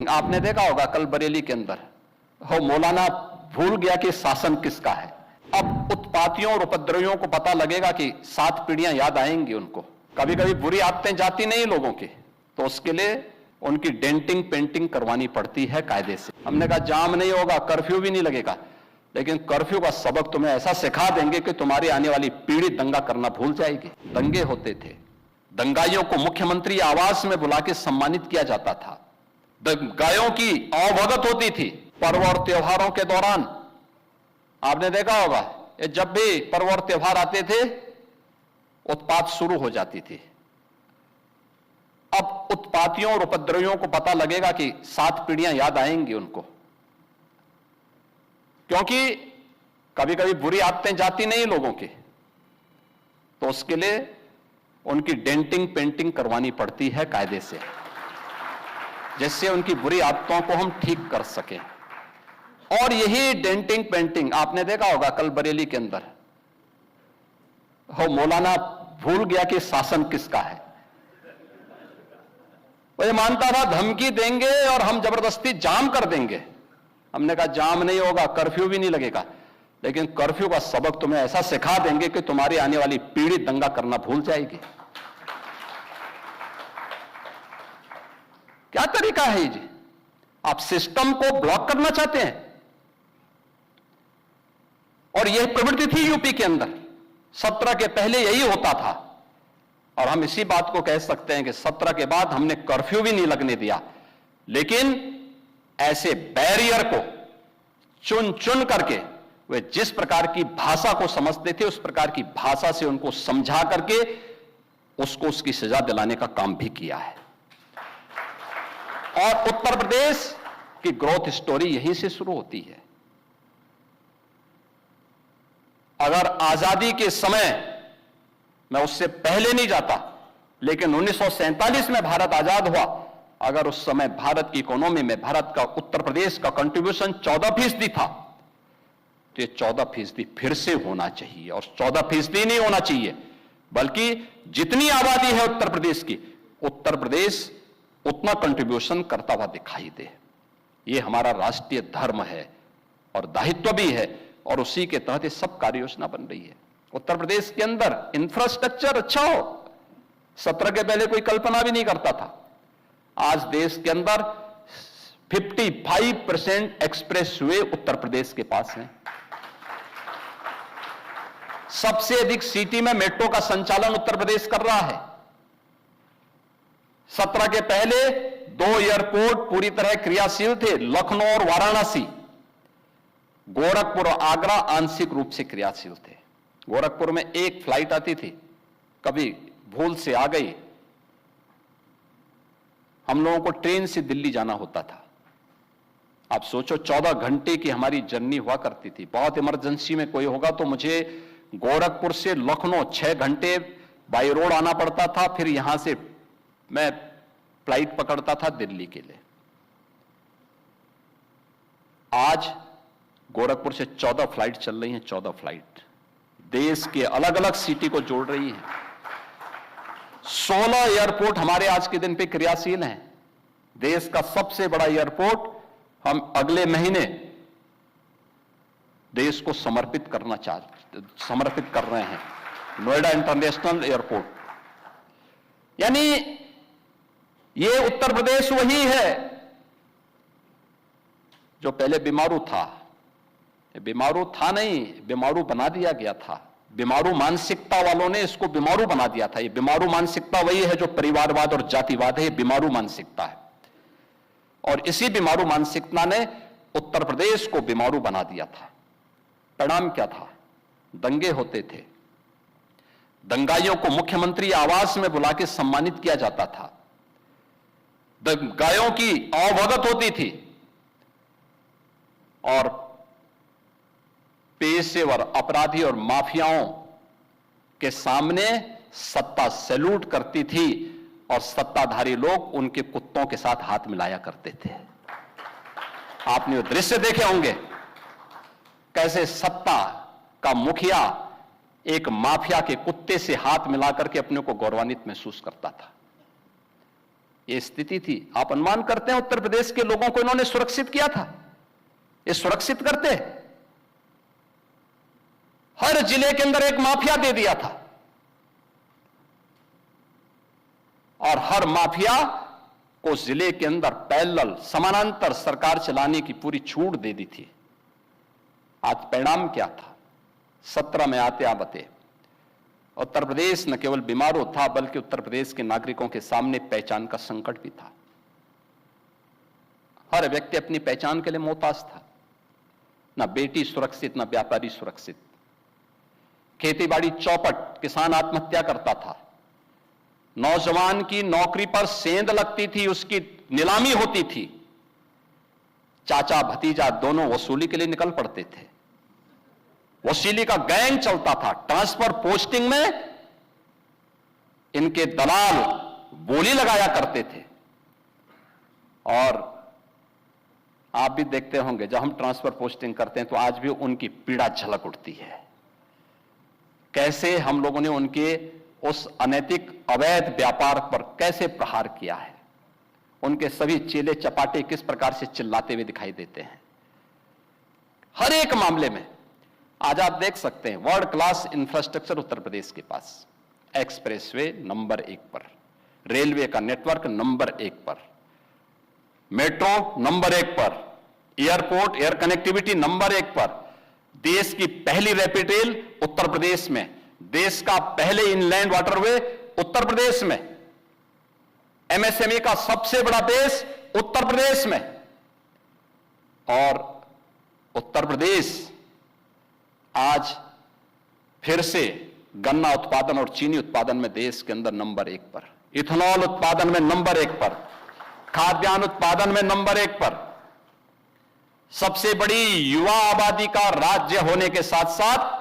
Painting आपने देखा होगा कल बरेली के अंदर, हो मौलाना भूल गया कि शासन किसका है। अब उत्पातियों और उपद्रवियों को पता लगेगा कि 7 पीढ़ियां याद आएंगी उनको। कभी कभी बुरी आदतें जाती नहीं लोगों की, तो उसके लिए उनकी डेंटिंग पेंटिंग करवानी पड़ती है कायदे से। हमने कहा जाम नहीं होगा, कर्फ्यू भी नहीं लगेगा, लेकिन कर्फ्यू का सबक तुम्हें ऐसा सिखा देंगे कि तुम्हारी आने वाली पीढ़ी दंगा करना भूल जाएगी। दंगे होते थे, दंगाइयों को मुख्यमंत्री आवास में बुला के सम्मानित किया जाता था, दंगाइयों की अवभगत होती थी। पर्व और त्योहारों के दौरान आपने देखा होगा, जब भी पर्व और त्योहार आते थे उत्पात शुरू हो जाती थी। अब उत्पातियों और उपद्रवियों को पता लगेगा कि 7 पीढ़ियां याद आएंगी उनको, क्योंकि कभी कभी बुरी आदतें जाती नहीं लोगों की, तो उसके लिए उनकी डेंटिंग पेंटिंग करवानी पड़ती है कायदे से, जिससे उनकी बुरी आदतों को हम ठीक कर सकें। और यही डेंटिंग पेंटिंग आपने देखा होगा कल बरेली के अंदर, हो मौलाना भूल गया कि शासन किसका है। वो ये मानता था धमकी देंगे और हम जबरदस्ती जाम कर देंगे। हमने कहा जाम नहीं होगा, कर्फ्यू भी नहीं लगेगा, लेकिन कर्फ्यू का सबक तुम्हें ऐसा सिखा देंगे कि तुम्हारी आने वाली पीढ़ी दंगा करना भूल जाएगी। क्या तरीका है जी? आप सिस्टम को ब्लॉक करना चाहते हैं, और यह प्रवृत्ति थी यूपी के अंदर। 17 के पहले यही होता था, और हम इसी बात को कह सकते हैं कि 17 के बाद हमने कर्फ्यू भी नहीं लगने दिया, लेकिन ऐसे बैरियर को चुन चुन करके वे जिस प्रकार की भाषा को समझते थे उस प्रकार की भाषा से उनको समझा करके उसको उसकी सजा दिलाने का काम भी किया है। और उत्तर प्रदेश की ग्रोथ स्टोरी यहीं से शुरू होती है। अगर आजादी के समय, मैं उससे पहले नहीं जाता, लेकिन 1947 में भारत आजाद हुआ, अगर उस समय भारत की इकोनॉमी में भारत का, उत्तर प्रदेश का कंट्रीब्यूशन 14% था, तो ये 14% फिर से होना चाहिए। और 14% नहीं होना चाहिए, बल्कि जितनी आबादी है उत्तर प्रदेश की, उत्तर प्रदेश उतना कंट्रीब्यूशन करता हुआ दिखाई दे। ये हमारा राष्ट्रीय धर्म है और दायित्व भी है, और उसी के तहत ये सब कार्य योजना बन रही है। उत्तर प्रदेश के अंदर इंफ्रास्ट्रक्चर अच्छा हो, 17 के पहले कोई कल्पना भी नहीं करता था। आज देश के अंदर 55% एक्सप्रेसवे उत्तर प्रदेश के पास हैं। सबसे अधिक सिटी में मेट्रो का संचालन उत्तर प्रदेश कर रहा है। 17 के पहले 2 एयरपोर्ट पूरी तरह क्रियाशील थे, लखनऊ और वाराणसी। गोरखपुर और आगरा आंशिक रूप से क्रियाशील थे। गोरखपुर में एक फ्लाइट आती थी, कभी भूल से आ गई, हम लोगों को ट्रेन से दिल्ली जाना होता था। आप सोचो 14 घंटे की हमारी जर्नी हुआ करती थी। बहुत इमरजेंसी में कोई होगा तो मुझे गोरखपुर से लखनऊ 6 घंटे बाई रोड आना पड़ता था, फिर यहां से मैं फ्लाइट पकड़ता था दिल्ली के लिए। आज गोरखपुर से 14 फ्लाइट चल रही हैं, 14 फ्लाइट देश के अलग अलग सिटी को जोड़ रही हैं। 16 एयरपोर्ट हमारे आज के दिन पे क्रियाशील हैं। देश का सबसे बड़ा एयरपोर्ट हम अगले महीने देश को समर्पित कर रहे हैं, नोएडा इंटरनेशनल एयरपोर्ट। यानी ये उत्तर प्रदेश वही है जो पहले बीमारू था। बीमारू था नहीं, बीमारू बना दिया गया था। बीमारू मानसिकता वालों ने इसको बीमारू बना दिया था। ये बीमारू मानसिकता वही है जो परिवारवाद और जातिवाद है, ये बीमारू मानसिकता है। और इसी बीमारू मानसिकता ने उत्तर प्रदेश को बीमारू बना दिया था। परिणाम क्या था? दंगे होते थे, दंगाइयों को मुख्यमंत्री आवास में बुला के सम्मानित किया जाता था, दंगाइयों की अवभगत होती थी, और पेशेवर अपराधी और माफियाओं के सामने सत्ता सैल्यूट करती थी, और सत्ताधारी लोग उनके कुत्तों के साथ हाथ मिलाया करते थे। आपने वो दृश्य देखे होंगे, कैसे सत्ता का मुखिया एक माफिया के कुत्ते से हाथ मिलाकर के अपने को गौरवान्वित महसूस करता था। ये स्थिति थी। आप अनुमान करते हैं उत्तर प्रदेश के लोगों को इन्होंने सुरक्षित किया था? ये सुरक्षित करते? हर जिले के अंदर एक माफिया दे दिया था और हर माफिया को जिले के अंदर पैरेलल समानांतर सरकार चलाने की पूरी छूट दे दी थी। आज परिणाम क्या था? 17 में आते आते उत्तर प्रदेश न केवल बीमारू था बल्कि उत्तर प्रदेश के नागरिकों के सामने पहचान का संकट भी था। हर व्यक्ति अपनी पहचान के लिए मोहताज था। ना बेटी सुरक्षित, ना व्यापारी सुरक्षित। खेतीबाड़ी चौपट, किसान आत्महत्या करता था। नौजवान की नौकरी पर सेंध लगती थी, उसकी नीलामी होती थी। चाचा भतीजा दोनों वसूली के लिए निकल पड़ते थे। वसूली का गैंग चलता था। ट्रांसफर पोस्टिंग में इनके दलाल बोली लगाया करते थे। और आप भी देखते होंगे जब हम ट्रांसफर पोस्टिंग करते हैं तो आज भी उनकी पीड़ा झलक उठती है। कैसे हम लोगों ने उनके उस अनैतिक अवैध व्यापार पर कैसे प्रहार किया है। उनके सभी चेले चपाटे किस प्रकार से चिल्लाते हुए दिखाई देते हैं। हर एक मामले में आज आप देख सकते हैं world class infrastructure Uttar Pradesh के पास। एक्सप्रेसवे नंबर 1 पर, रेलवे का नेटवर्क नंबर 1 पर, मेट्रो नंबर 1 पर, एयरपोर्ट एयर कनेक्टिविटी नंबर 1 पर, देश की पहली रैपिड रेल उत्तर प्रदेश में, देश का पहले इनलैंड वाटरवे उत्तर प्रदेश में, एमएसएमई का सबसे बड़ा बेस उत्तर प्रदेश में। और उत्तर प्रदेश आज फिर से गन्ना उत्पादन और चीनी उत्पादन में देश के अंदर नंबर 1 पर, इथेनॉल उत्पादन में नंबर 1 पर, खाद्यान्न उत्पादन में नंबर 1 पर, सबसे बड़ी युवा आबादी का राज्य होने के साथ साथ